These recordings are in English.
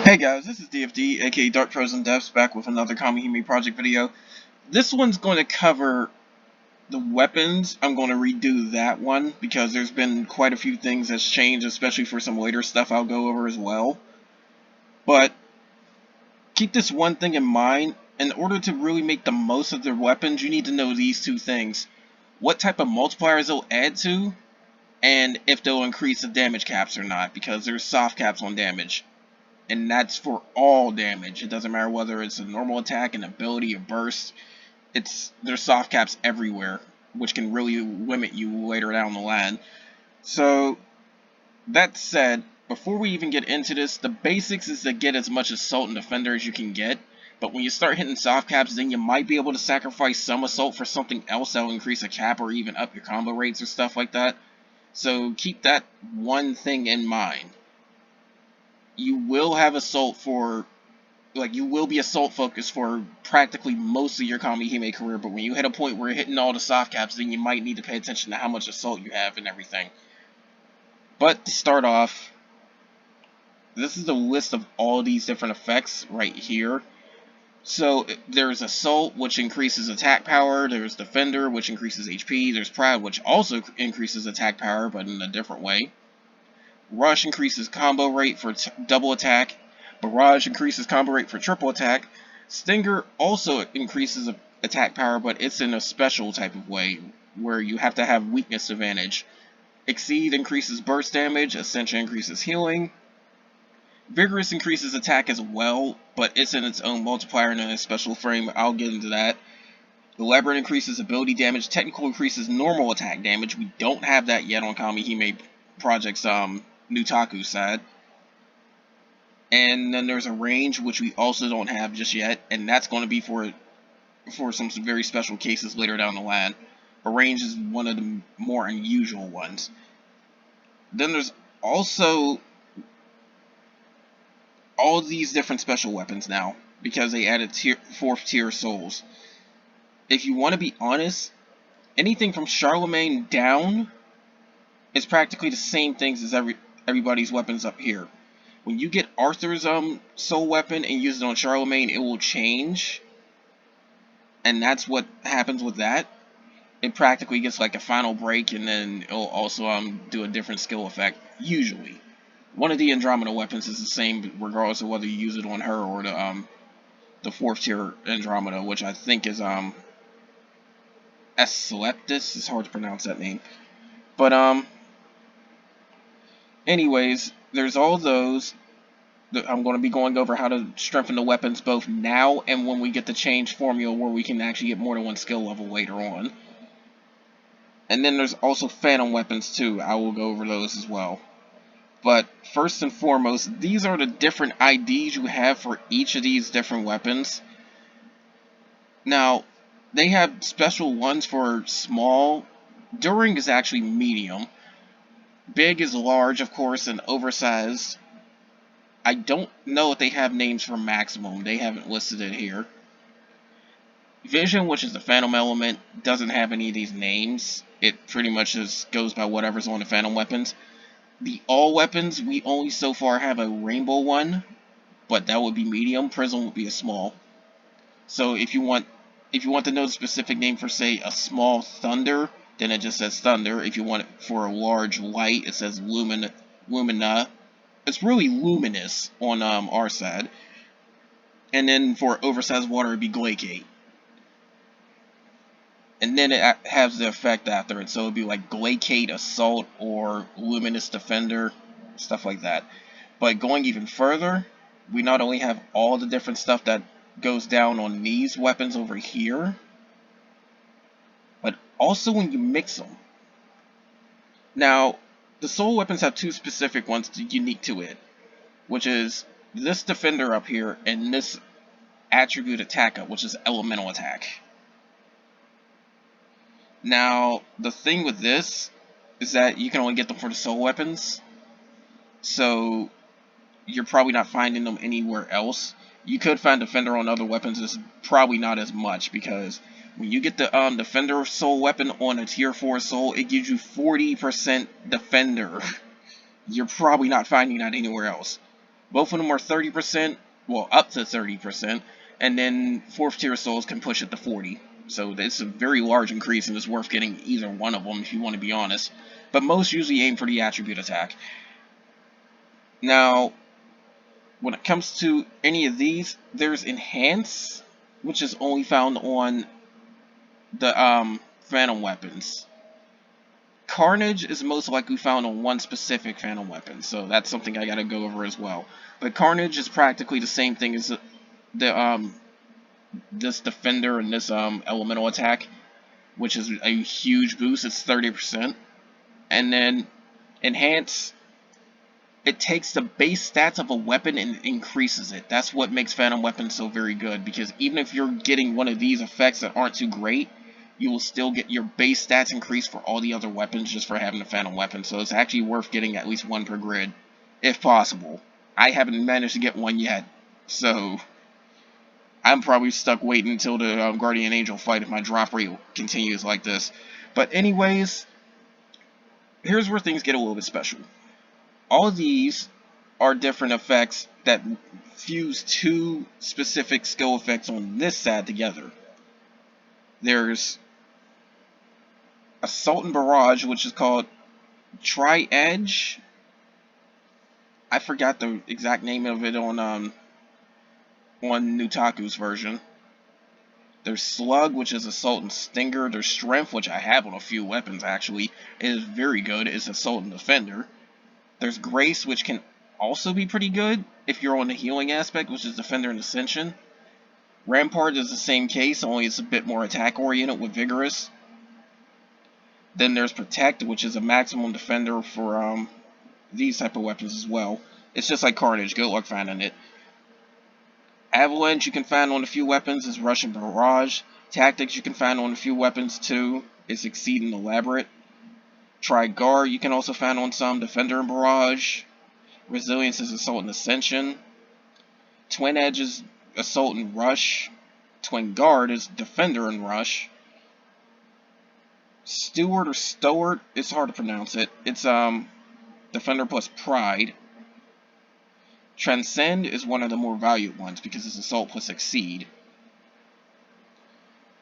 Hey guys, this is DFD, aka Dark Frozen Devs, back with another Kamihime project video. This one's going to cover the weapons. I'm going to redo that one because there's been quite a few things that's changed, especially for some later stuff I'll go over as well. But keep this one thing in mind. In order to really make the most of their weapons, you need to know these two things. What type of multipliers they'll add to, and if they'll increase the damage caps or not, because there's soft caps on damage. And that's for all damage. It doesn't matter whether it's a normal attack, an ability, a burst. There's soft caps everywhere, which can really limit you later down the line. So, that said, before we even get into this, the basics is to get as much assault and defender as you can get. But when you start hitting soft caps, then you might be able to sacrifice some assault for something else that will increase a cap or even up your combo rates or stuff like that. So keep that one thing in mind. You will have assault for, you will be assault focused for practically most of your Kamihime career, but when you hit a point where you're hitting all the soft caps, then you might need to pay attention to how much assault you have and everything. But to start off, this is a list of all these different effects right here. So there's assault, which increases attack power, there's defender, which increases HP, there's pride, which also increases attack power, but in a different way. Rush increases combo rate for double attack. Barrage increases combo rate for triple attack. Stinger also increases attack power, but it's in a special type of way, where you have to have weakness advantage. Exceed increases burst damage. Ascension increases healing. Vigorous increases attack as well, but it's in its own multiplier and in a special frame. I'll get into that. Elaborate increases ability damage. Technical increases normal attack damage. We don't have that yet on Kamihime Project's Nutaku side. And then there's a range, which we also don't have just yet, and that's going to be for some very special cases later down the line. A range is one of the more unusual ones. Then there's also all these different special weapons now, because they added 4th tier souls. If you want to be honest, anything from Charlemagne down is practically the same things as everybody's weapons up here. When you get Arthur's soul weapon and use it on Charlemagne, it will change. And that's what happens with that. It practically gets like a final break, and then it'll also do a different skill effect, usually. One of the Andromeda weapons is the same regardless of whether you use it on her or the 4th tier Andromeda, which I think is Esceleptus. It's hard to pronounce that name. But anyways, there's all those. I'm going to be going over how to strengthen the weapons both now and when we get the change formula where we can actually get more than one skill level later on. And then there's also phantom weapons too. I will go over those as well. But first and foremost, these are the different IDs you have for each of these different weapons. Now, they have special ones for small. During is actually medium. Big is large, of course, and oversized. I don't know if they have names for maximum. They haven't listed it here. Vision, which is the phantom element, doesn't have any of these names. It pretty much just goes by whatever's on the phantom weapons. The all weapons, we only so far have a rainbow one, but that would be medium. Prism would be a small. So if you want to know the specific name for, say, a small thunder, then it just says thunder. If you want it for a large light, it says lumina. It's really luminous on our side. And then for oversized water, it'd be glaciate. And then it has the effect after it, so it'd be like glaciate assault or luminous defender, stuff like that. But going even further, we not only have all the different stuff that goes down on these weapons over here, but also when you mix them. Now, the soul weapons have two specific ones unique to it, which is this defender up here and this attribute attack up, which is elemental attack. Now, the thing with this is that you can only get them for the soul weapons, so you're probably not finding them anywhere else. You could find defender on other weapons, it's probably not as much, because when you get the defender soul weapon on a tier 4 soul, it gives you 40% defender. You're probably not finding that anywhere else. Both of them are 30%, well, up to 30%, and then 4th tier souls can push it to 40. So it's a very large increase, and it's worth getting either one of them if you want to be honest. But most usually aim for the attribute attack. Now, when it comes to any of these, there's Enhance, which is only found on the Phantom Weapons. Carnage is most likely found on one specific Phantom Weapon, so that's something I gotta go over as well. But Carnage is practically the same thing as this Defender and this Elemental attack, which is a huge boost. It's 30%. And then Enhance, it takes the base stats of a weapon and increases it. That's what makes Phantom Weapon so very good, because even if you're getting one of these effects that aren't too great, you will still get your base stats increased for all the other weapons just for having a Phantom Weapon. So it's actually worth getting at least one per grid, if possible. I haven't managed to get one yet, so I'm probably stuck waiting until the Guardian Angel fight if my drop rate continues like this. But anyways, here's where things get a little bit special. All of these are different effects that fuse two specific skill effects on this side together. There's Assault and Barrage, which is called Tri-Edge. I forgot the exact name of it on Nutaku's version. There's Slug, which is Assault and Stinger. There's Strength, which I have on a few weapons actually. It is very good. It's Assault and Defender. There's Grace, which can also be pretty good if you're on the healing aspect, which is Defender and Ascension. Rampart is the same case, only it's a bit more attack oriented with Vigorous. Then there's Protect, which is a maximum defender for these type of weapons as well. It's just like Carnage. Good luck finding it. Avalanche you can find on a few weapons is Rush and Barrage. Tactics you can find on a few weapons too. It's Exceed and Elaborate. Guard you can also find on some. Defender and Barrage. Resilience is Assault and Ascension. Twin Edge is Assault and Rush. Twin Guard is Defender and Rush. Steward or Stoward, it's hard to pronounce it. It's Defender plus Pride. Transcend is one of the more valued ones because it's Assault plus Exceed.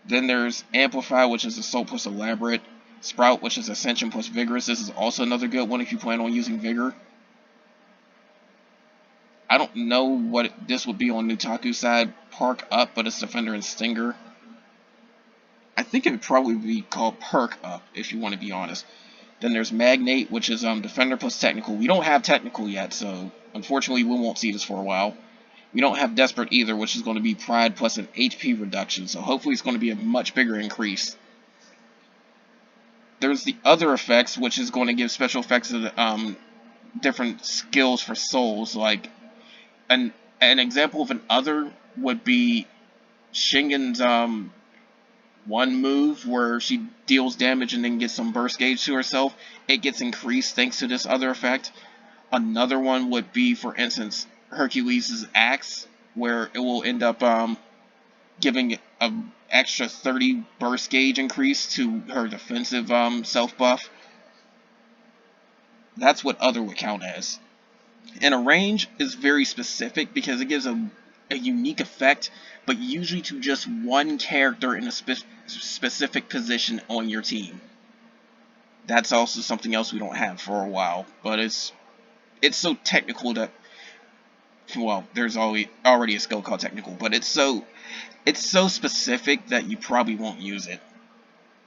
Then there's Amplify, which is Assault plus Elaborate. Sprout, which is Ascension plus Vigorous. This is also another good one if you plan on using Vigor. I don't know what this would be on Nutaku's side. Park Up, but it's Defender and Stinger. I think it would probably be called Perk Up, if you want to be honest. Then there's Magnate, which is Defender plus Technical. We don't have Technical yet, so unfortunately we won't see this for a while. We don't have Desperate either, which is going to be Pride plus an HP reduction, so hopefully it's going to be a much bigger increase. There's the other effects, which is going to give special effects to the, different skills for souls. Like an example of an other would be Shingen's one move where she deals damage and then gets some burst gauge to herself. It gets increased thanks to this other effect. Another one would be, for instance, Hercules' axe, where it will end up giving an extra 30 burst gauge increase to her defensive self buff. That's what other would count as. And a range is very specific because it gives a unique effect, but usually to just one character in a specific position on your team. That's also something else we don't have for a while, but it's so technical that, well, there's already a skill called Technical, but it's so specific that you probably won't use it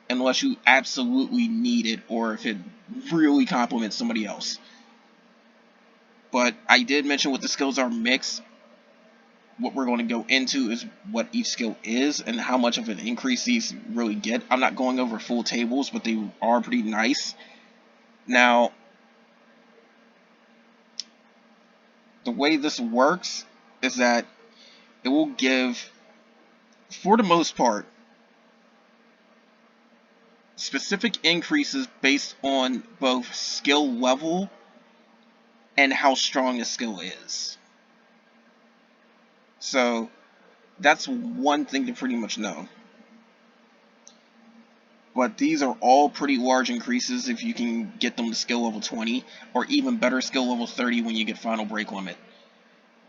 unless you absolutely need it or if it really complements somebody else. But I did mention what the skills are mixed. What we're going to go into is what each skill is and how much of an increase these really get. I'm not going over full tables, but they are pretty nice. Now, the way this works is that it will give, for the most part, specific increases based on both skill level and how strong the skill is. So that's one thing to pretty much know. But these are all pretty large increases if you can get them to skill level 20, or even better skill level 30 when you get Final Break Limit.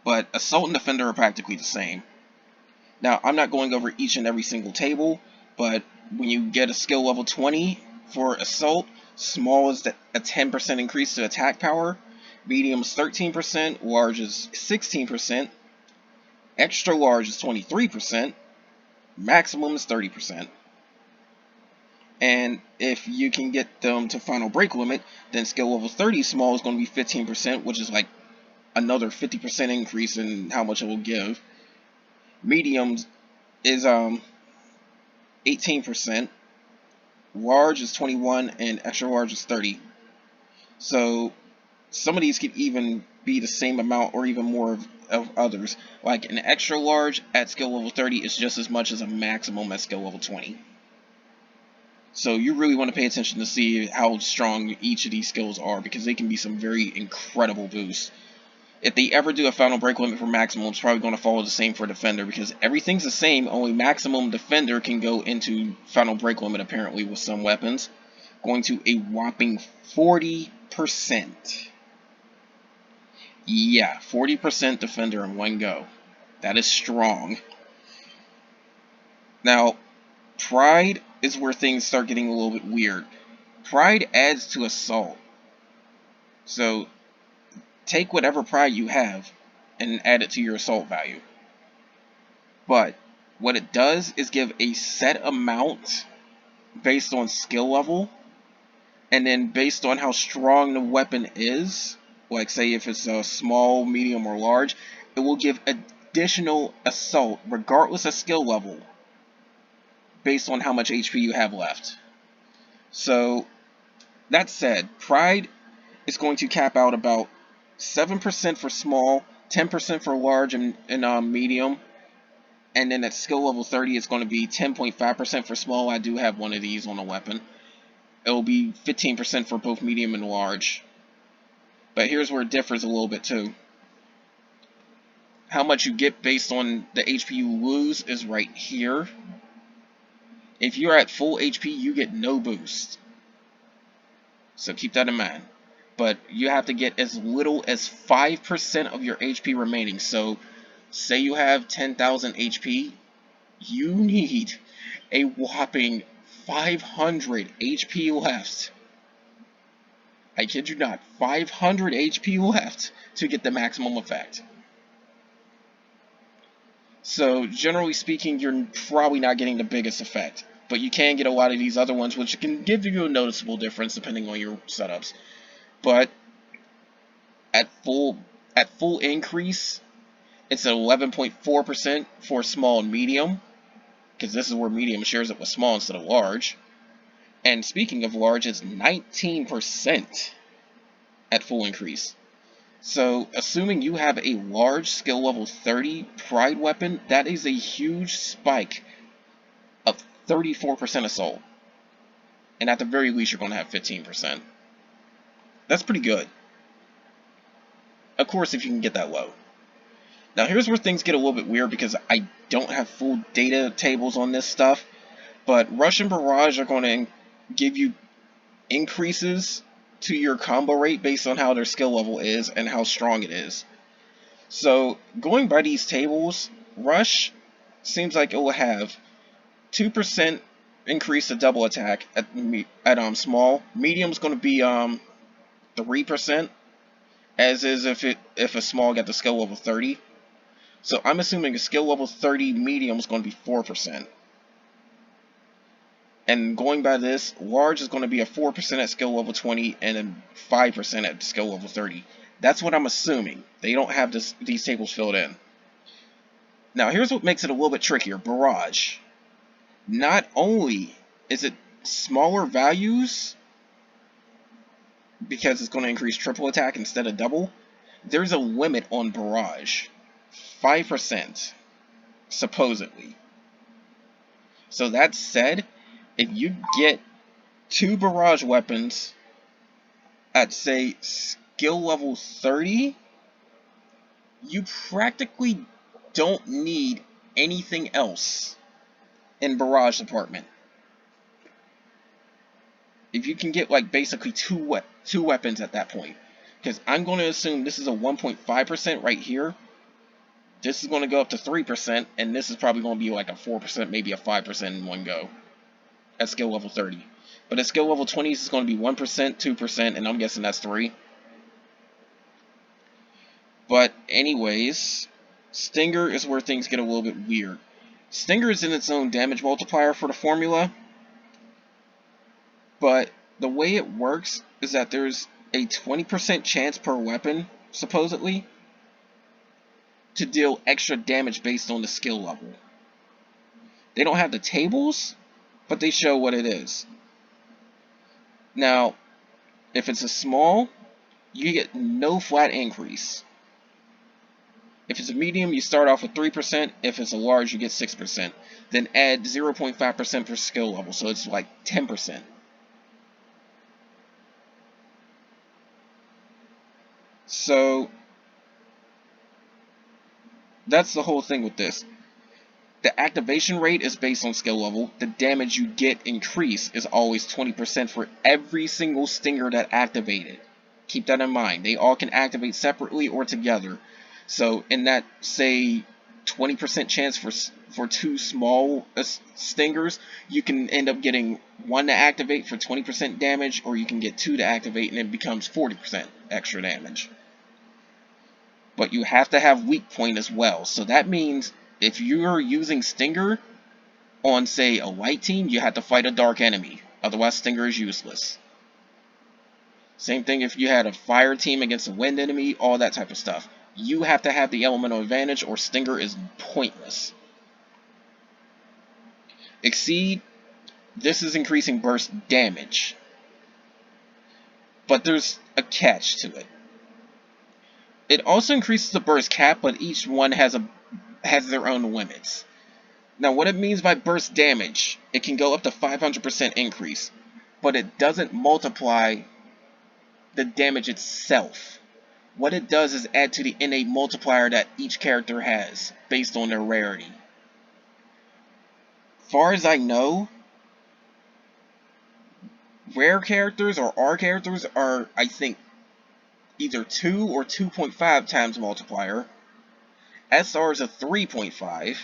but Assault and Defender are practically the same. Now, I'm not going over each and every single table, but when you get a skill level 20 for Assault, Small is a 10% increase to attack power, Medium is 13%, Large is 16%, Extra Large is 23%, Maximum is 30%. And if you can get them to final break limit, then skill level 30 Small is going to be 15%, which is like another 50% increase in how much it will give. Medium is 18%, Large is 21%, and Extra Large is 30%. So some of these could even be the same amount or even more of others. Like an Extra Large at skill level 30 is just as much as a Maximum at skill level 20. So you really want to pay attention to see how strong each of these skills are, because they can be some very incredible boosts. If they ever do a final break limit for Maximum, it's probably going to follow the same for Defender, because everything's the same, only Maximum Defender can go into final break limit apparently with some weapons, going to a whopping 40%. Yeah, 40% Defender in one go. That is strong. Now, Pride is where things start getting a little bit weird. Pride adds to Assault. So, take whatever Pride you have and add it to your Assault value. But what it does is give a set amount based on skill level, and then based on how strong the weapon is, like say if it's a small, medium, or large, it will give additional Assault regardless of skill level based on how much HP you have left. So that said, Pride is going to cap out about 7% for small, 10% for large and medium, and then at skill level 30 it's going to be 10.5% for small. I do have one of these on a weapon. It will be 15% for both medium and large. But here's where it differs a little bit too. How much you get based on the HP you lose is right here. If you're at full HP, you get no boost. So keep that in mind. But you have to get as little as 5% of your HP remaining. So say you have 10,000 HP, you need a whopping 500 HP left. I kid you not, 500 HP left to get the maximum effect. So generally speaking, you're probably not getting the biggest effect, but you can get a lot of these other ones, which can give you a noticeable difference depending on your setups. But at full increase, it's at 11.4% for small and medium, because this is where medium shares it with small instead of large. And speaking of large, it's 19% at full increase. So, assuming you have a large skill level 30 Pride weapon, that is a huge spike of 34% assault. And at the very least, you're going to have 15%. That's pretty good. Of course, if you can get that low. Now, here's where things get a little bit weird, because I don't have full data tables on this stuff. But Rush and Barrage are going to give you increases to your combo rate based on how their skill level is and how strong it is. So going by these tables, Rush seems like it will have 2% increase to double attack at small. Medium is going to be 3%, as is if a small got the skill level 30. So I'm assuming a skill level 30 medium is going to be 4%. And going by this, large is going to be a 4% at skill level 20 and then 5% at skill level 30. That's what I'm assuming. They don't have these tables filled in. Now here's what makes it a little bit trickier. Barrage. Not only is it smaller values, because it's going to increase triple attack instead of double, there's a limit on Barrage. 5%, supposedly. So that said, if you get 2 Barrage weapons at, say, skill level 30, you practically don't need anything else in Barrage department. If you can get, like, basically two weapons at that point. Because I'm going to assume this is a 1.5% right here. This is going to go up to 3%, and this is probably going to be like a 4%, maybe a 5% in one go at skill level 30. But at skill level 20s, it's going to be 1%, 2%, and I'm guessing that's 3. But anyways, Stinger is where things get a little bit weird. Stinger is in its own damage multiplier for the formula, but the way it works is that there's a 20% chance per weapon, supposedly, to deal extra damage based on the skill level. They don't have the tables, but they show what it is. Now, if it's a small, you get no flat increase. If it's a medium, you start off with 3%. If it's a large, you get 6%. Then add 0.5% per skill level, so it's like 10%. So, that's the whole thing with this. The activation rate is based on skill level. The damage you get increase is always 20% for every single stinger that activated. Keep that in mind. They all can activate separately or together. So in that, say, 20% chance for 2 small stingers, you can end up getting 1 to activate for 20% damage, or you can get 2 to activate and it becomes 40% extra damage. But you have to have weak point as well. So that means if you're using Stinger on, say, a light team, you have to fight a dark enemy. Otherwise, Stinger is useless. Same thing if you had a fire team against a wind enemy, all that type of stuff. You have to have the elemental advantage or Stinger is pointless. Exceed, this is increasing burst damage. But there's a catch to it. It also increases the burst cap, but each one has their own limits. Now, what it means by burst damage, it can go up to 500% increase, but it doesn't multiply the damage itself. What it does is add to the innate multiplier that each character has, based on their rarity. Far as I know, rare characters or R characters are, I think, either 2 or 2.5 times multiplier. SR is a 3.5.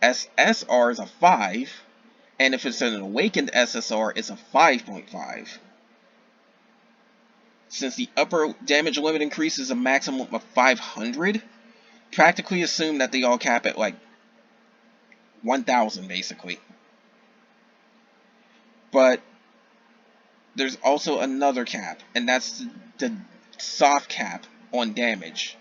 SSR is a 5. And if it's an awakened SSR, it's a 5.5. Since the upper damage limit increase is a maximum of 500, practically assume that they all cap at like 1,000 basically. But there's also another cap, and that's the soft cap on damage.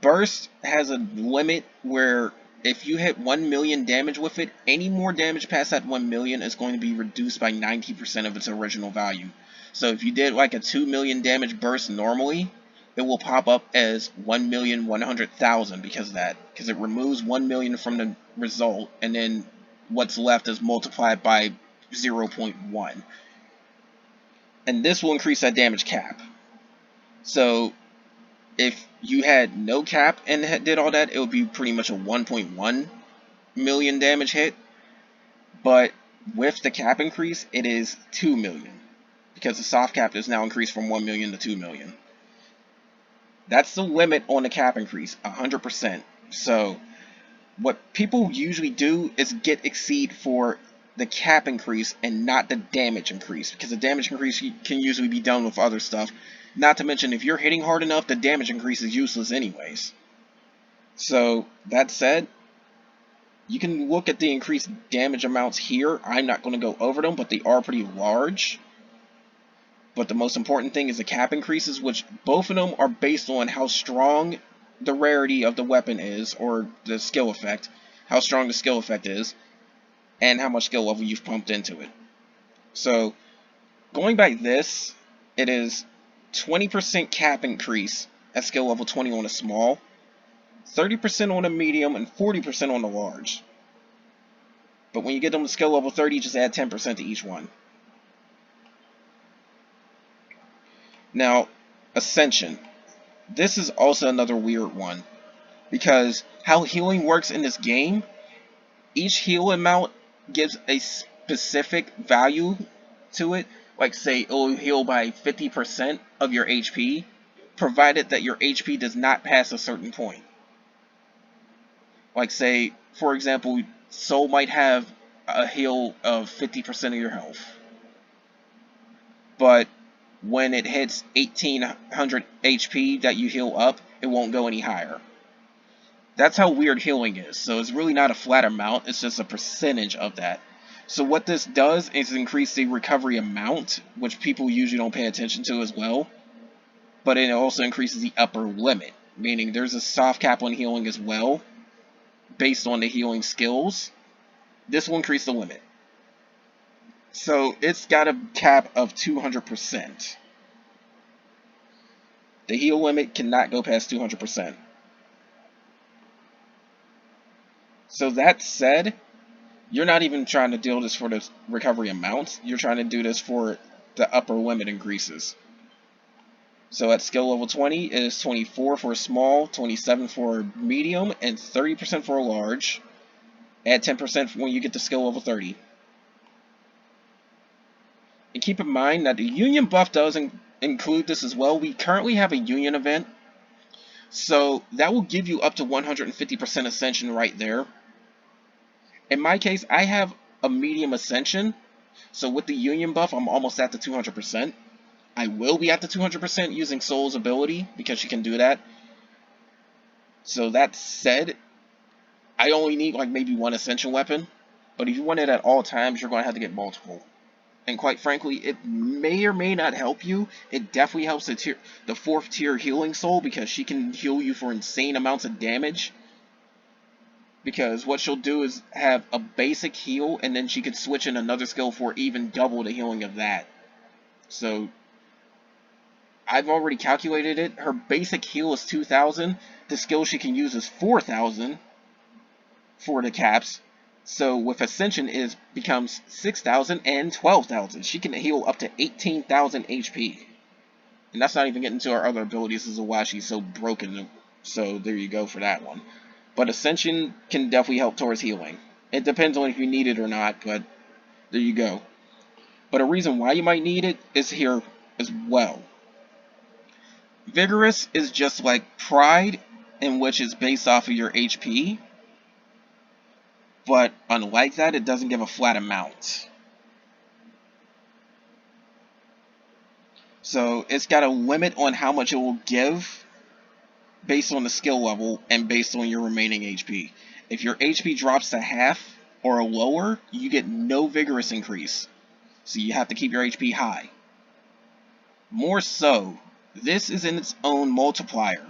Burst has a limit where if you hit 1 million damage with it, any more damage past that 1 million is going to be reduced by 90% of its original value. So if you did like a 2 million damage burst normally, it will pop up as 1,100,000 because of that. Because it removes 1 million from the result, and then what's left is multiplied by 0.1. And this will increase that damage cap. So if you had no cap and did all that, it would be pretty much a 1.1 million damage hit. But with the cap increase, it is 2 million. Because the soft cap is now increased from 1 million to 2 million. That's the limit on the cap increase, 100%. So what people usually do is get Exceed for the cap increase and not the damage increase. Because the damage increase can usually be done with other stuff. Not to mention, if you're hitting hard enough, the damage increase is useless anyways. So, that said, you can look at the increased damage amounts here. I'm not going to go over them, but they are pretty large. But the most important thing is the cap increases, which both of them are based on how strong the rarity of the weapon is, or the skill effect, how strong the skill effect is, and how much skill level you've pumped into it. So, going by this, it is 20% cap increase at skill level 20 on a small, 30% on a medium, and 40% on a large. But when you get them to skill level 30, just add 10% to each one. Now, Ascension. This is also another weird one, because how healing works in this game, each heal amount gives a specific value to it. Like, say, it will heal by 50% of your HP, provided that your HP does not pass a certain point. Like, say, for example, Soul might have a heal of 50% of your health, but when it hits 1800 HP that you heal up, it won't go any higher. That's how weird healing is. So it's really not a flat amount, it's just a percentage of that. So what this does is increase the recovery amount, which people usually don't pay attention to as well. But it also increases the upper limit, meaning there's a soft cap on healing as well, based on the healing skills. This will increase the limit. So it's got a cap of 200%. The heal limit cannot go past 200%. So that said, you're not even trying to do this for the recovery amounts. You're trying to do this for the upper limit increases. So at skill level 20, it is 24 for a small, 27 for a medium, and 30% for a large. Add 10% when you get to skill level 30. And keep in mind that the Union buff does include this as well. We currently have a Union event, so that will give you up to 150% Ascension right there. In my case, I have a medium Ascension, so with the Union buff, I'm almost at the 200%. I will be at the 200% using Soul's ability, because she can do that. So that said, I only need like maybe one Ascension weapon, but if you want it at all times, you're going to have to get multiple. And quite frankly, it may or may not help you. It definitely helps the 4th tier healing Soul, because she can heal you for insane amounts of damage. Because what she'll do is have a basic heal, and then she could switch in another skill for even double the healing of that. So I've already calculated it. Her basic heal is 2,000. The skill she can use is 4,000 for the caps. So with Ascension, it becomes 6,000 and 12,000. She can heal up to 18,000 HP. And that's not even getting to her other abilities as to why she's so broken. So there you go for that one. But Ascension can definitely help towards healing. It depends on if you need it or not, but there you go. But a reason why you might need it is here as well. Vigorous is just like Pride, in which is based off of your HP. But unlike that, it doesn't give a flat amount. So it's got a limit on how much it will give based on the skill level and based on your remaining HP. If your HP drops to half or lower, you get no vigorous increase. So you have to keep your HP high. More so, this is in its own multiplier.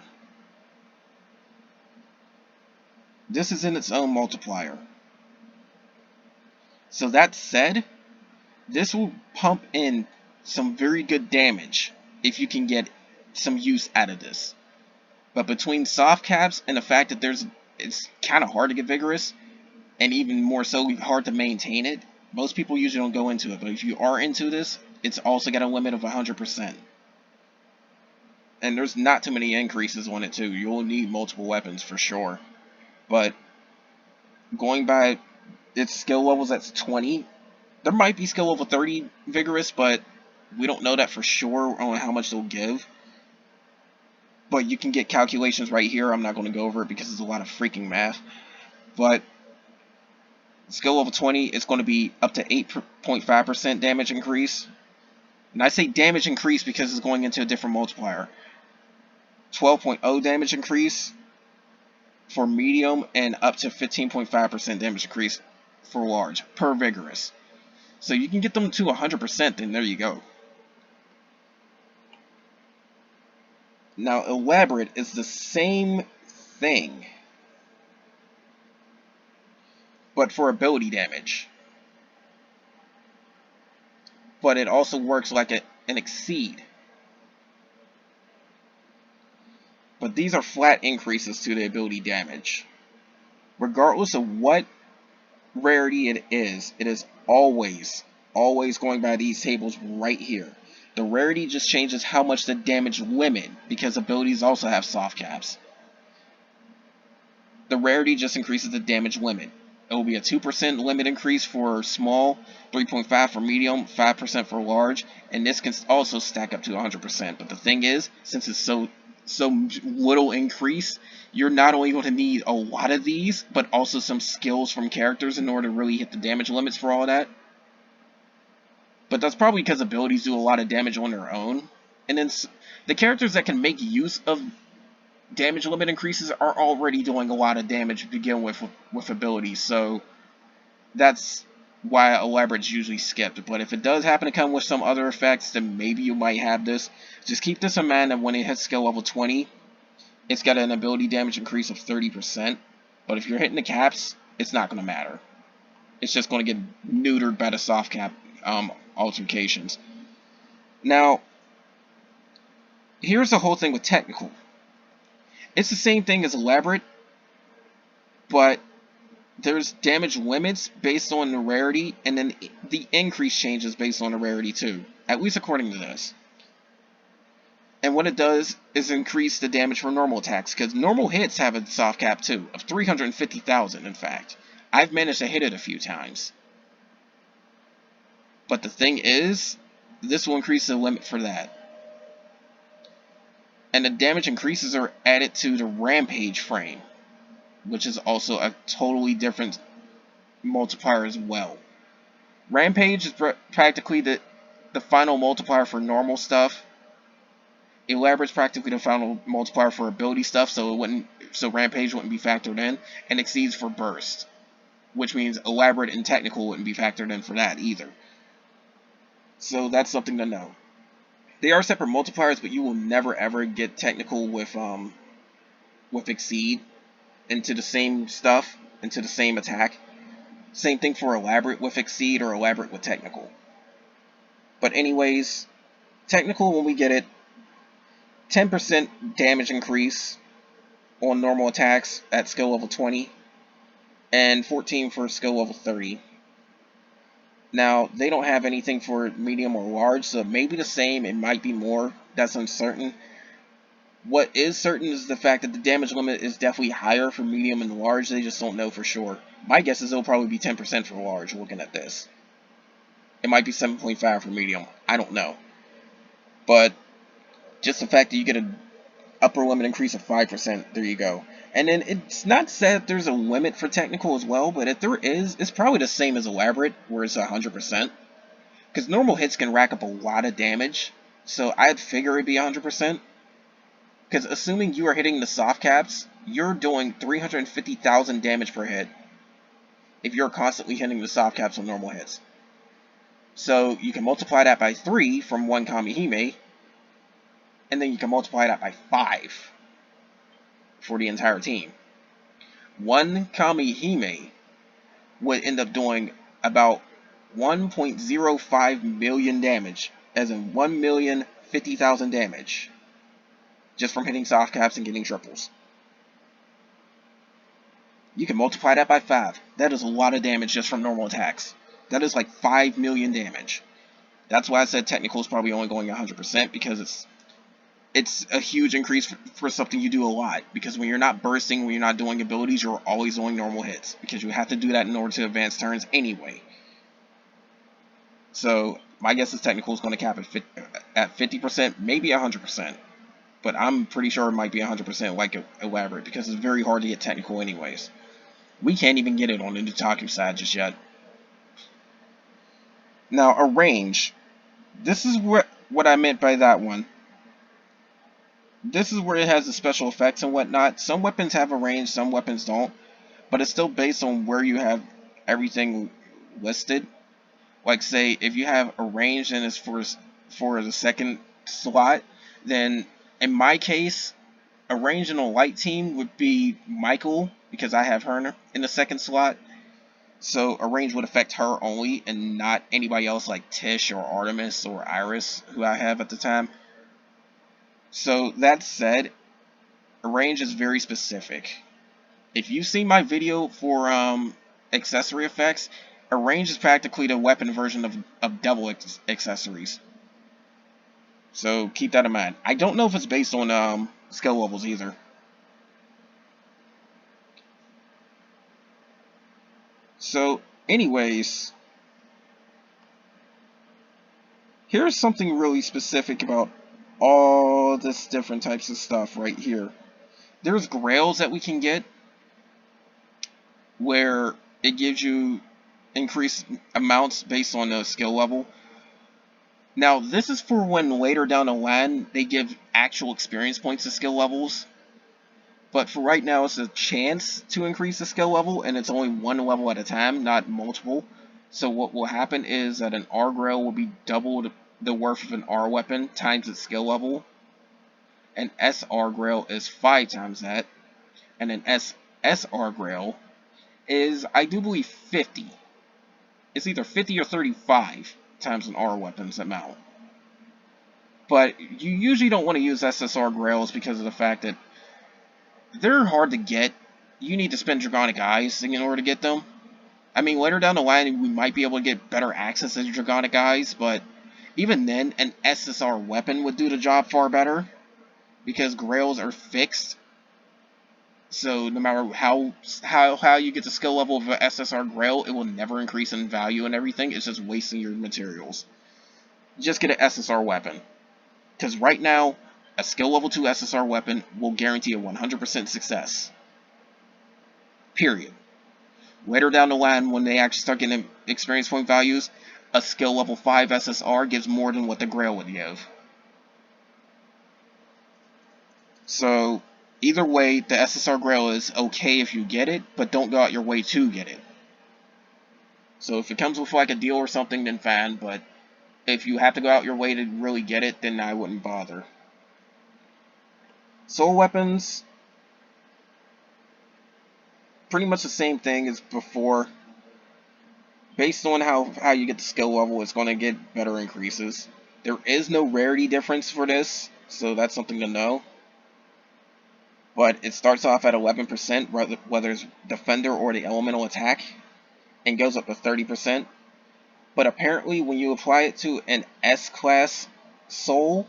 This is in its own multiplier. So that said, this will pump in some very good damage if you can get some use out of this. But between soft caps and the fact that it's kind of hard to get vigorous, and even more so hard to maintain it, most people usually don't go into it. But if you are into this, it's also got a limit of 100%. And there's not too many increases on it too. You'll need multiple weapons for sure. But going by its skill levels, that's 20. There might be skill level 30 vigorous, but we don't know that for sure on how much they'll give. But you can get calculations right here. I'm not going to go over it because it's a lot of freaking math. But skill level 20 is going to be up to 8.5% damage increase. And I say damage increase because it's going into a different multiplier. 12.0 damage increase for medium, and up to 15.5% damage increase for large per vigorous. So you can get them to 100%, then there you go. Now elaborate is the same thing, but for ability damage. But it also works like an exceed. But these are flat increases to the ability damage. Regardless of what rarity it is always going by these tables right here. The rarity just changes how much the damage limit, because abilities also have soft caps. The rarity just increases the damage limit. It will be a 2% limit increase for small, 3.5 for medium, 5% for large, and this can also stack up to 100%. But the thing is, since it's so so little increase, you're not only going to need a lot of these, but also some skills from characters in order to really hit the damage limits for all of that. But that's probably because abilities do a lot of damage on their own. And then the characters that can make use of damage limit increases are already doing a lot of damage to begin with abilities. So that's why Elaborate's usually skipped. But if it does happen to come with some other effects, then maybe you might have this. Just keep this in mind that when it hits skill level 20, it's got an ability damage increase of 30%. But if you're hitting the caps, it's not going to matter. It's just going to get neutered by the soft cap altercations. Now, here's the whole thing with technical. It's the same thing as Elaborate, but there's damage limits based on the rarity, and then the increase changes based on the rarity too, at least according to this. And what it does is increase the damage for normal attacks, because normal hits have a soft cap too, of 350,000 in fact. I've managed to hit it a few times. But the thing is, this will increase the limit for that. And the damage increases are added to the Rampage frame, which is also a totally different multiplier as well. Rampage is practically the final multiplier for normal stuff. Elaborate's practically the final multiplier for ability stuff, so Rampage wouldn't be factored in, and Exceeds for burst, which means Elaborate and Technical wouldn't be factored in for that either. So that's something to know. They are separate multipliers, but you will never ever get Technical with Exceed into the same stuff, into the same attack. Same thing for Elaborate with Exceed or Elaborate with Technical. But anyways, Technical, when we get it, 10% damage increase on normal attacks at skill level 20, and 14 for skill level 30. Now, they don't have anything for medium or large, so it may be the same, it might be more, that's uncertain. What is certain is the fact that the damage limit is definitely higher for medium and large, they just don't know for sure. My guess is it'll probably be 10% for large, looking at this. It might be 7.5 for medium, I don't know. But just the fact that you get an upper limit increase of 5%, there you go. And then it's not said there's a limit for technical as well, but if there is, it's probably the same as Elaborate, where it's 100%. Because normal hits can rack up a lot of damage, so I'd figure it'd be 100%. Because assuming you are hitting the soft caps, you're doing 350,000 damage per hit if you're constantly hitting the soft caps on normal hits. So you can multiply that by 3 from one Kamihime, and then you can multiply that by 5 for the entire team. One Kamihime would end up doing about 1.05 million damage, as in 1,050,000 damage, just from hitting soft caps and getting triples. You can multiply that by 5. That is a lot of damage just from normal attacks. That is like 5 million damage. That's why I said technical is probably only going 100%, because it's a huge increase for something you do a lot. Because when you're not bursting, when you're not doing abilities, you're always doing normal hits. Because you have to do that in order to advance turns anyway. So my guess is technical is going to cap at 50%, maybe 100%. But I'm pretty sure it might be 100% like Elaborate, because it's very hard to get technical anyways. We can't even get it on the Nutaku side just yet. Now, a range. This is what I meant by that one. This is where it has the special effects and whatnot. Some weapons have a range, some weapons don't. But it's still based on where you have everything listed. Like, say, if you have a range and it's for the second slot, then in my case, a range in a light team would be Michael, because I have her in the second slot. So a range would affect her only, and not anybody else like Tish or Artemis or Iris, who I have at the time. So that said, a range is very specific. If you see my video for accessory effects, a range is practically the weapon version of devil accessories. So keep that in mind. I don't know if it's based on skill levels either. So anyways, here's something really specific about all this different types of stuff right here. There's Grails that we can get where it gives you increased amounts based on the skill level. Now, this is for when later down the line they give actual experience points to skill levels. But for right now, it's a chance to increase the skill level, and it's only one level at a time, not multiple. So what will happen is that an R Grail will be doubled the worth of an R weapon times its skill level. An SR Grail is 5 times that. And an SSR Grail is, I do believe, 50. It's either 50 or 35 times an R weapon's amount. But you usually don't want to use SSR Grails because of the fact that they're hard to get. You need to spend Dragonic Eyes in order to get them. I mean, later down the line, we might be able to get better access to Dragonic Eyes, but even then, an SSR weapon would do the job far better, because Grails are fixed. So no matter how you get the skill level of an SSR Grail, it will never increase in value and everything. It's just wasting your materials. Just get an SSR weapon. Because right now, a skill level 2 SSR weapon will guarantee a 100% success. Period. Later down the line, when they actually start getting experience point values, a skill level 5 SSR gives more than what the Grail would give. So, either way, the SSR Grail is okay if you get it, but don't go out your way to get it. So if it comes with like a deal or something, then fine, but if you have to go out your way to really get it, then I wouldn't bother. Soul weapons, pretty much the same thing as before. Based on how you get the skill level, it's going to get better increases. There is no rarity difference for this, so that's something to know. But it starts off at 11%, whether it's Defender or the Elemental Attack, and goes up to 30%. But apparently, when you apply it to an S-Class Soul,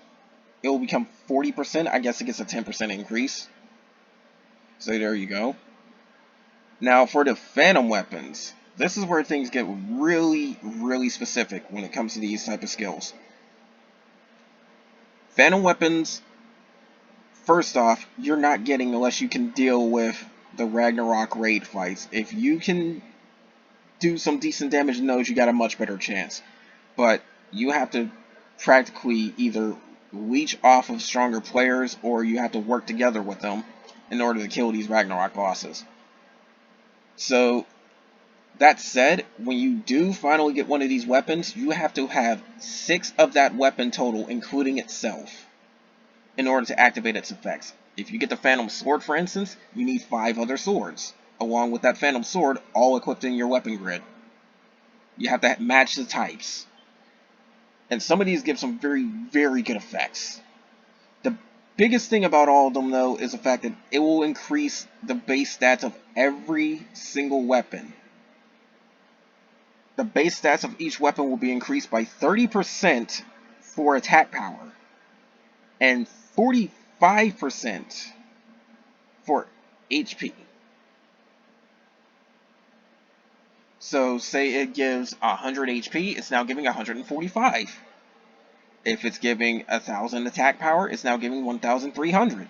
it will become 40%. I guess it gets a 10% increase. So there you go. Now, for the Phantom Weapons, this is where things get really, really specific when it comes to these type of skills. Phantom Weapons, first off, you're not getting unless you can deal with the Ragnarok raid fights. If you can do some decent damage in those, you got a much better chance. But you have to practically either leech off of stronger players, or you have to work together with them in order to kill these Ragnarok bosses. So, that said, when you do finally get one of these weapons, you have to have 6 of that weapon total, including itself, in order to activate its effects. If you get the Phantom Sword, for instance, you need 5 other swords, along with that Phantom Sword, all equipped in your weapon grid. You have to match the types. And some of these give some very, very good effects. The biggest thing about all of them, though, is the fact that it will increase the base stats of every single weapon. The base stats of each weapon will be increased by 30% for attack power, and 45% for HP. So say it gives 100 HP, it's now giving 145. If it's giving 1,000 attack power, it's now giving 1,300.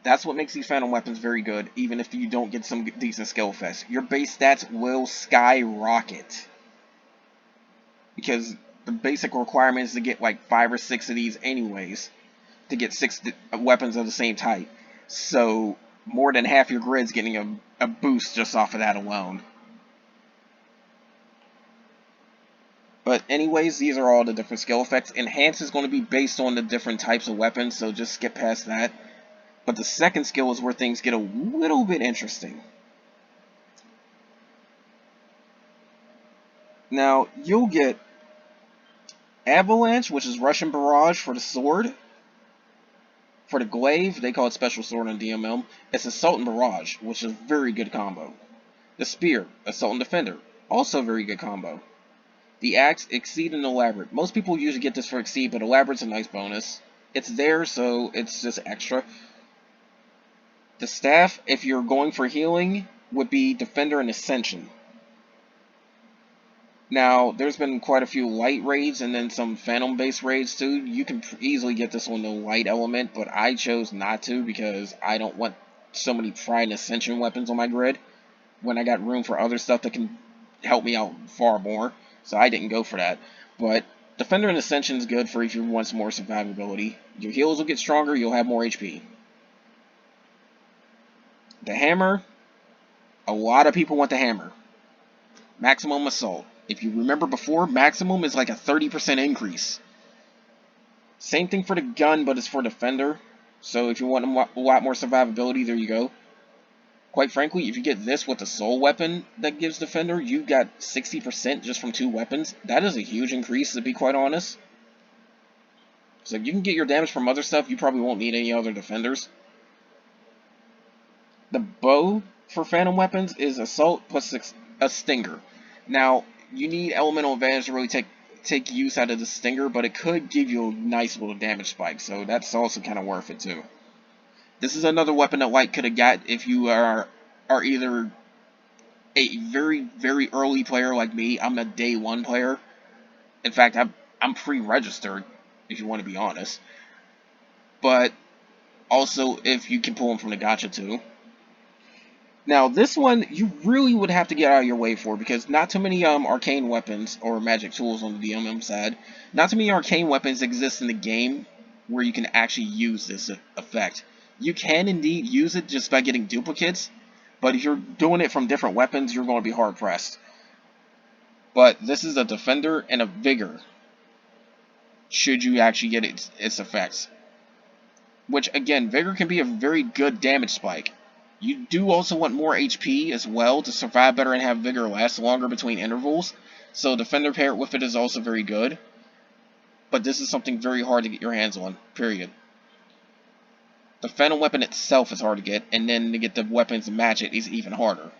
That's what makes these Phantom Weapons very good, even if you don't get some decent skill effects. Your base stats will skyrocket. Because the basic requirement is to get like 5 or 6 of these anyways, to get 6 weapons of the same type. So more than half your grid's getting a boost just off of that alone. But anyways, these are all the different skill effects. Enhance is going to be based on the different types of weapons, so just skip past that. But the second skill is where things get a little bit interesting. Now, you'll get Avalanche, which is Russian Barrage for the sword. For the glaive, they call it Special Sword on DMM. It's Assault and Barrage, which is a very good combo. The spear, Assault and Defender, also a very good combo. The axe, Exceed and Elaborate. Most people usually get this for Exceed, but Elaborate's a nice bonus. It's there, so it's just extra. The staff, if you're going for healing, would be Defender and Ascension. Now, there's been quite a few light raids and then some phantom-based raids too. You can easily get this one the light element, but I chose not to because I don't want so many Pride and Ascension weapons on my grid when I got room for other stuff that can help me out far more. So I didn't go for that. But Defender and Ascension is good for if you want some more survivability. Your heals will get stronger, you'll have more HP. The hammer, a lot of people want the hammer. Maximum Assault. If you remember before, maximum is like a 30% increase. Same thing for the gun, but it's for Defender. So if you want a lot more survivability, there you go. Quite frankly, if you get this with the Soul Weapon that gives Defender, you got 60% just from 2 weapons. That is a huge increase, to be quite honest. So if you can get your damage from other stuff, you probably won't need any other Defenders. The bow for Phantom Weapons is Assault plus a Stinger. Now, you need Elemental Advantage to really take use out of the Stinger, but it could give you a nice little damage spike, so that's also kind of worth it too. This is another weapon that Light could have got if you are either a very, very early player like me. I'm a day 1 player. In fact, I'm pre-registered, if you want to be honest. But also, if you can pull them from the gacha too. Now, this one, you really would have to get out of your way for, because not too many arcane weapons, or magic tools on the DMM side, not too many arcane weapons exist in the game where you can actually use this effect. You can indeed use it just by getting duplicates, but if you're doing it from different weapons, you're going to be hard-pressed. But this is a Defender and a Vigor, should you actually get its effects. Which, again, Vigor can be a very good damage spike. You do also want more HP as well to survive better and have Vigor last longer between intervals. So Defender paired with it is also very good. But this is something very hard to get your hands on, period. The Phenyl Weapon itself is hard to get, and then to get the weapons to match it is even harder.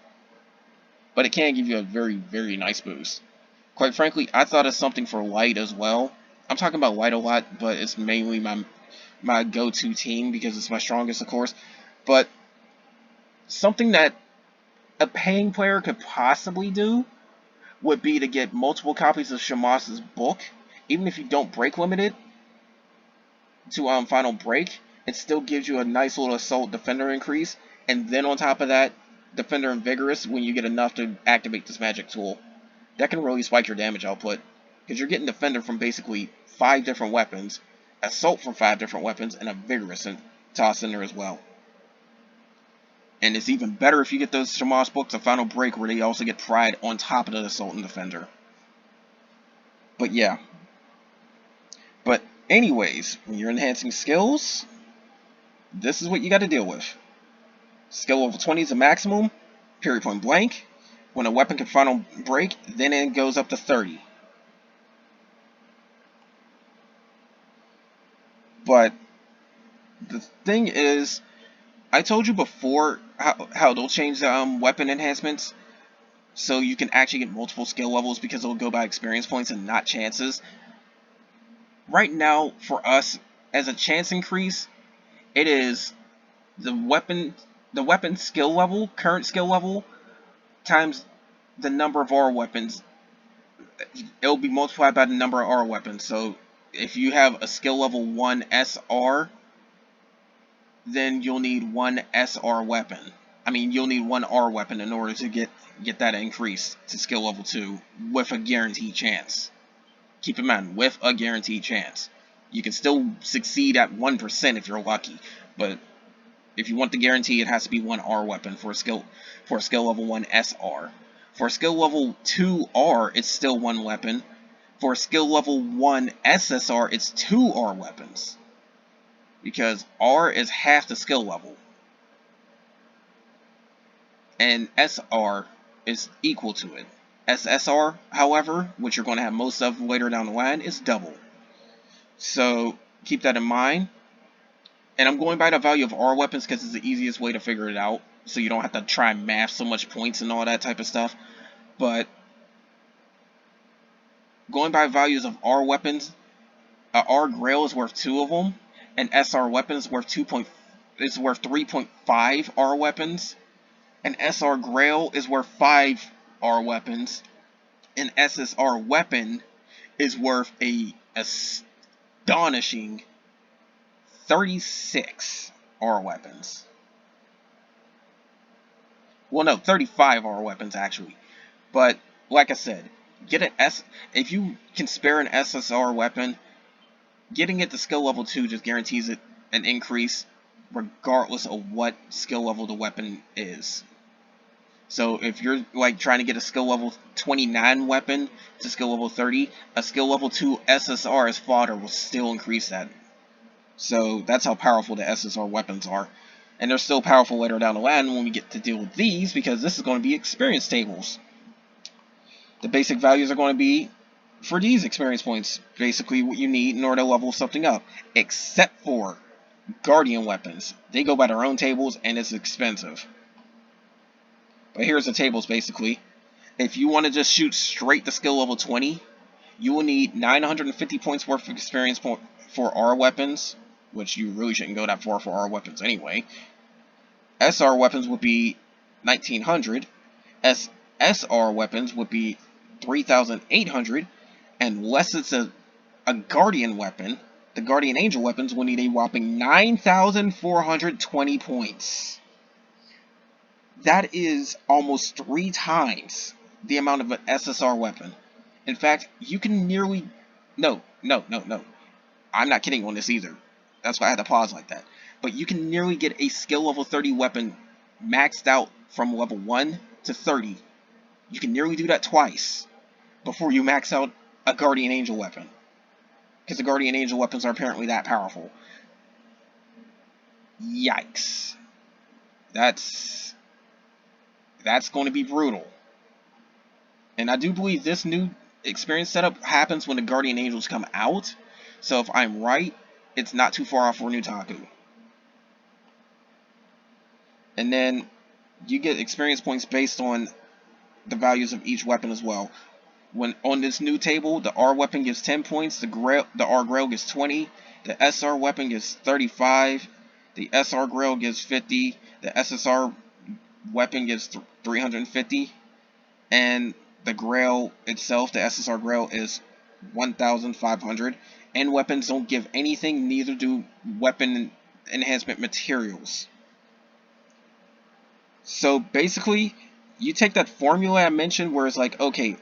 But it can give you a very, very nice boost. Quite frankly, I thought of something for Light as well. I'm talking about Light a lot, but it's mainly my go-to team because it's my strongest, of course. But something that a paying player could possibly do would be to get multiple copies of Shamas's book. Even if you don't break limit it to final break, it still gives you a nice little Assault Defender increase. And then on top of that, Defender and Vigorous when you get enough to activate this magic tool. That can really spike your damage output, because you're getting Defender from basically 5 different weapons, Assault from 5 different weapons, and a Vigorous tossed in there as well. And it's even better if you get those Shamas books of Final Break where they also get Pride on top of the Assault and Defender. But yeah. But anyways, when you're enhancing skills, this is what you got to deal with. Skill level 20 is the maximum, period point blank. When a weapon can Final Break, then it goes up to 30. But the thing is, I told you before how they'll change the weapon enhancements so you can actually get multiple skill levels because it'll go by experience points and not chances. Right now, for us, as a chance increase, it is the weapon skill level, current skill level, times the number of R weapons. It'll be multiplied by the number of R weapons. So if you have a skill level 1 SR, then you'll need 1 SR weapon. I mean, you'll need 1 R weapon in order to get that increase to skill level 2 with a guaranteed chance. Keep in mind, with a guaranteed chance. You can still succeed at 1% if you're lucky, but if you want the guarantee, it has to be 1 R weapon for a skill level 1 SR. For a skill level 2 R, it's still 1 weapon. For a skill level 1 SSR, it's 2 R weapons. Because R is half the skill level. And SR is equal to it. SSR, however, which you're going to have most of later down the line, is double. So keep that in mind. And I'm going by the value of R weapons because it's the easiest way to figure it out. So you don't have to try and math so much points and all that type of stuff. But going by values of R weapons, R Grail is worth 2 of them. And SR weapons is worth 3.5 R weapons. And SR Grail is worth 5 R weapons. an SSR weapon is worth a astonishing 36 R weapons. Well, no, 35 R weapons actually. But like I said, get an if you can spare an SSR weapon, getting it to skill level 2 just guarantees it an increase regardless of what skill level the weapon is. So if you're like trying to get a skill level 29 weapon to skill level 30, a skill level 2 SSR as fodder will still increase that. So that's how powerful the SSR weapons are. And they're still powerful later down the line when we get to deal with these, because this is going to be experience tables. The basic values are going to be, for these experience points, basically what you need in order to level something up. Except for Guardian weapons. They go by their own tables and it's expensive. But here's the tables basically. If you want to just shoot straight to skill level 20, you will need 950 points worth of experience point for R weapons, which you really shouldn't go that far for R weapons anyway. SR weapons would be 1900. SR weapons would be 3,800. Unless it's a Guardian weapon, the Guardian Angel weapons will need a whopping 9,420 points. That is almost 3 times the amount of an SSR weapon. In fact, you can nearly... No. I'm not kidding on this either. That's why I had to pause like that. But you can nearly get a skill level 30 weapon maxed out from level 1 to 30. You can nearly do that twice before you max out a Guardian Angel weapon. Because the Guardian Angel weapons are apparently that powerful. Yikes. That's going to be brutal. And I do believe this new experience setup happens when the Guardian Angels come out. So if I'm right, it's not too far off for Nutaku. And then you get experience points based on the values of each weapon as well. When on this new table, the R weapon gives 10 points, the R Grail gives 20, the SR weapon gives 35, the SR Grail gives 50, the SSR weapon gives 350, and the Grail itself, the SSR Grail, is 1,500. And weapons don't give anything, neither do weapon enhancement materials. So basically, you take that formula I mentioned where it's like, okay,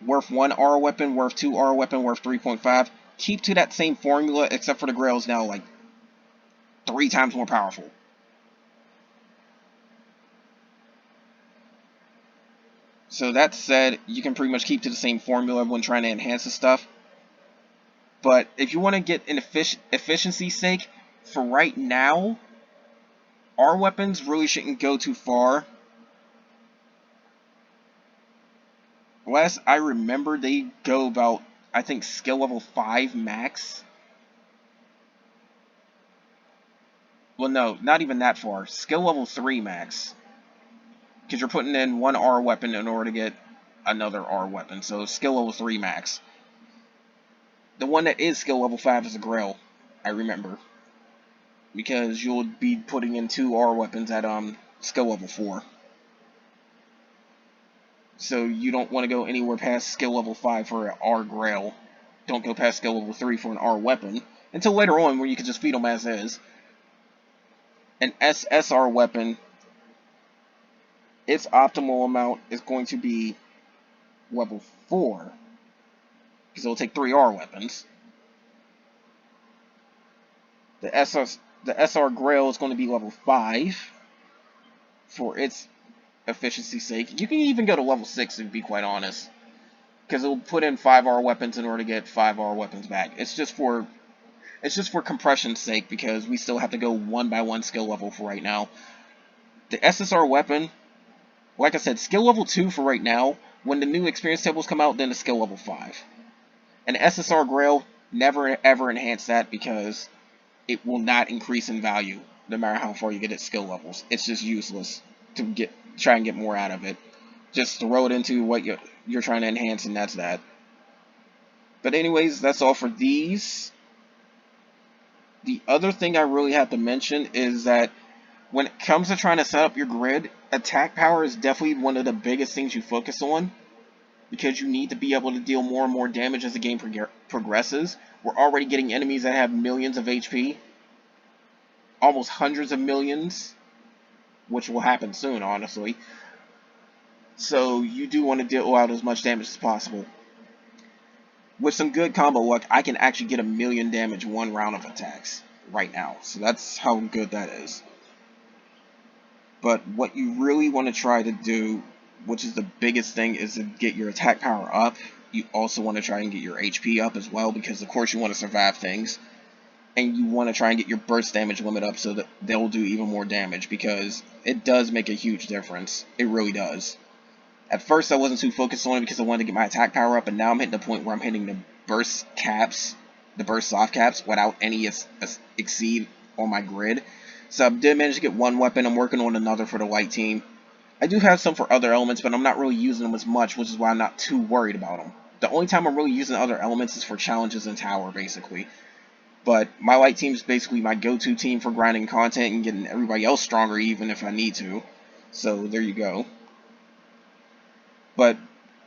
worth 1 R weapon, worth 2 R weapon, worth 3.5. Keep to that same formula, except for the Grail is now like 3 times more powerful. So that said, you can pretty much keep to the same formula when trying to enhance the stuff. But if you want to get an efficiency's sake, for right now, R weapons really shouldn't go too far. Last I remember, they go about, I think, skill level 5 max. Well, no, not even that far. Skill level 3 max. Because you're putting in 1 R weapon in order to get another R weapon. So skill level 3 max. The one that is skill level 5 is a Grail, I remember. Because you'll be putting in 2 R weapons at skill level 4. So you don't want to go anywhere past skill level 5 for an R Grail. Don't go past skill level 3 for an R weapon. Until later on where you can just feed them as is. An SSR weapon, its optimal amount is going to be level 4. Because it'll take 3 R weapons. The SR Grail is going to be level 5 for its efficiency's sake. You can even go to level 6 to be quite honest. Because it'll put in 5 R weapons in order to get 5 R weapons back. It's just for compression's sake, because we still have to go 1 by 1 skill level for right now. The SSR weapon, like I said, skill level 2 for right now. When the new experience tables come out, then it's skill level 5. An SSR Grail, never ever enhance that, because it will not increase in value no matter how far you get its skill levels. It's just useless to try and get more out of it. Just throw it into what you're trying to enhance, and that's that. But anyways, that's all for these. The other thing I really have to mention is that when it comes to trying to set up your grid, attack power is definitely one of the biggest things you focus on. because you need to be able to deal more and more damage as the game progresses. We're already getting enemies that have millions of HP, almost hundreds of millions, which will happen soon, honestly. So you do want to deal out as much damage as possible. With some good combo luck, I can actually get 1,000,000 damage one round of attacks right now. So that's how good that is. But what you really want to try to do, which is the biggest thing, is to get your attack power up. You also want to try and get your HP up as well, because of course you want to survive things. And you want to try and get your burst damage limit up so that they'll do even more damage, because it does make a huge difference. It really does. At first I wasn't too focused on it because I wanted to get my attack power up, and now I'm hitting the point where I'm hitting the burst caps, the burst soft caps, without any exceed on my grid. So I did manage to get one weapon. I'm working on another for the light team. I do have some for other elements, but I'm not really using them as much, which is why I'm not too worried about them. The only time I'm really using other elements is for challenges and tower, basically. But my light team is basically my go-to team for grinding content and getting everybody else stronger, even if I need to. So there you go. But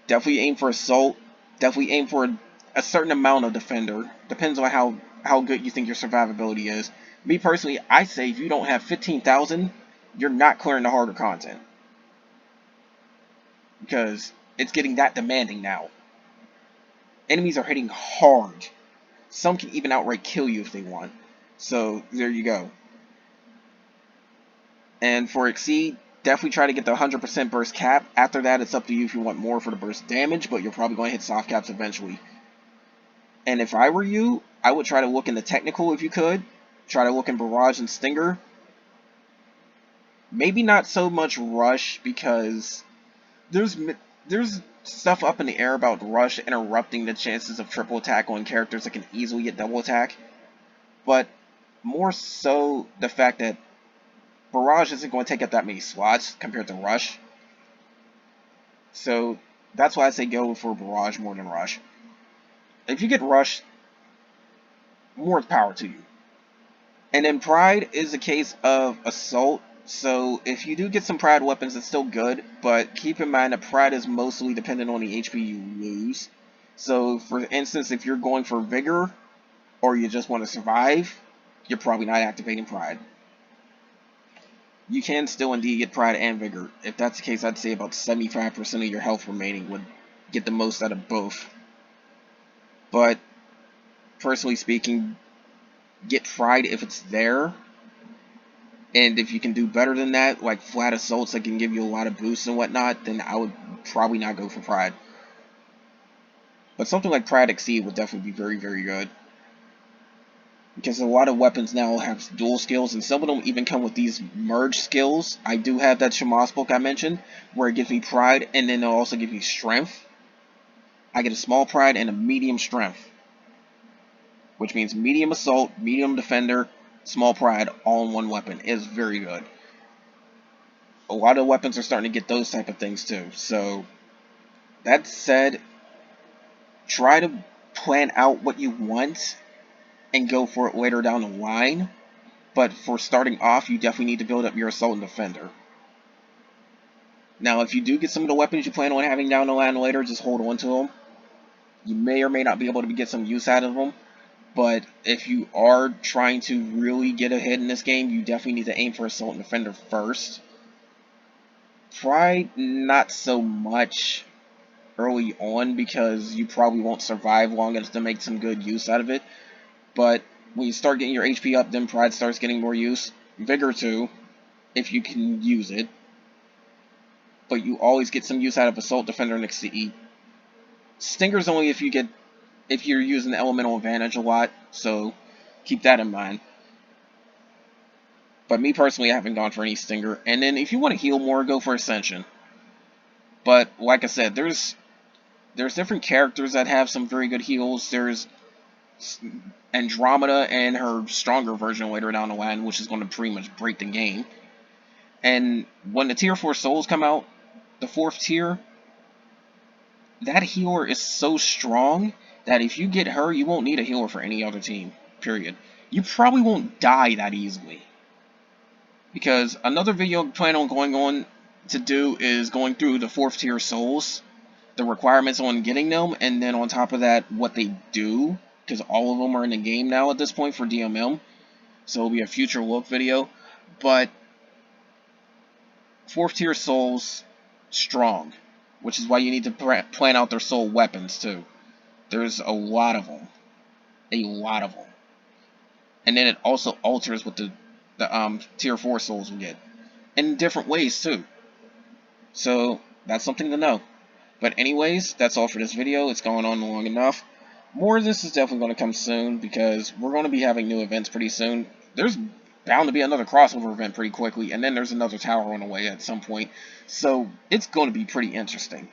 definitely aim for assault. Definitely aim for a certain amount of defender. Depends on how good you think your survivability is. Me personally, I say if you don't have 15,000, you're not clearing the harder content, because it's getting that demanding now. Enemies are hitting hard. Some can even outright kill you if they want. So there you go. And for Exceed, definitely try to get the 100% burst cap. After that, it's up to you if you want more for the burst damage, but you're probably going to hit soft caps eventually. And if I were you, I would try to look in the technical if you could. Try to look in Barrage and Stinger. Maybe not so much Rush, because there's stuff up in the air about Rush interrupting the chances of triple attack on characters that can easily get double attack. But more so the fact that Barrage isn't going to take up that many slots compared to Rush. So that's why I say go for Barrage more than Rush. If you get Rush, more power to you. And then Pride is a case of Assault. So if you do get some Pride weapons, it's still good. But keep in mind that Pride is mostly dependent on the HP you lose. So for instance, if you're going for Vigor, or you just want to survive, you're probably not activating Pride. You can still indeed get Pride and Vigor. If that's the case, I'd say about 75% of your health remaining would get the most out of both. But personally speaking, get Pride if it's there. And if you can do better than that, like flat assaults that can give you a lot of boosts and whatnot, then I would probably not go for Pride. But something like Pride Exceed would definitely be very, very good. Because a lot of weapons now have dual skills, and some of them even come with these merge skills. I do have that Shama's book I mentioned, where it gives me Pride, and then it'll also give me Strength. I get a small Pride and a medium Strength, which means medium Assault, medium Defender, small Pride, all in one weapon. It is very good. A lot of weapons are starting to get those type of things too. So, that said, try to plan out what you want and go for it later down the line. But for starting off, you definitely need to build up your Assault and Defender. Now, if you do get some of the weapons you plan on having down the line later, just hold on to them. You may or may not be able to get some use out of them. But if you are trying to really get ahead in this game, you definitely need to aim for Assault and Defender first. Pride, not so much early on, because you probably won't survive long enough to make some good use out of it. But when you start getting your HP up, then Pride starts getting more use. Vigor too, if you can use it. But you always get some use out of Assault, Defender, and Exceed. Stinger's only if you're using the Elemental Advantage a lot, so keep that in mind. But me personally, I haven't gone for any Stinger. And then if you want to heal more, go for Ascension. But like I said, there's different characters that have some very good heals. There's Andromeda and her stronger version later down the line, which is going to pretty much break the game. And when the Tier 4 souls come out, the 4th tier, that healer is so strong that if you get her, you won't need a healer for any other team, period. You probably won't die that easily. Because another video I plan on going on to do is going through the 4th tier souls. the requirements on getting them, and then on top of that, what they do, because all of them are in the game now at this point for DMM. So it'll be a future look video. But 4th tier souls, strong, which is why you need to plan out their soul weapons too. There's a lot of them. A lot of them. And then it also alters what the tier 4 souls will get. In different ways too. So that's something to know. But anyways, that's all for this video. It's gone on long enough. More of this is definitely going to come soon because we're going to be having new events pretty soon. There's bound to be another crossover event pretty quickly, and then there's another tower on the way at some point. So it's going to be pretty interesting.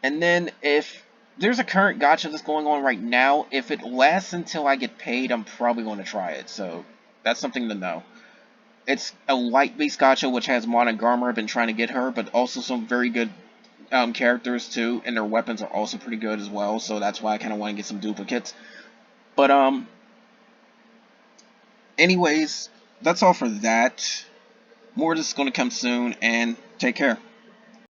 And then if there's a current gacha that's going on right now, if it lasts until I get paid, I'm probably going to try it. So that's something to know. It's a light-based gacha which has Mon and Garmer. I've been trying to get her, but also some very good characters too, and their weapons are also pretty good as well, so that's why I kind of want to get some duplicates. But anyways, that's all for that. More of this is going to come soon, and take care.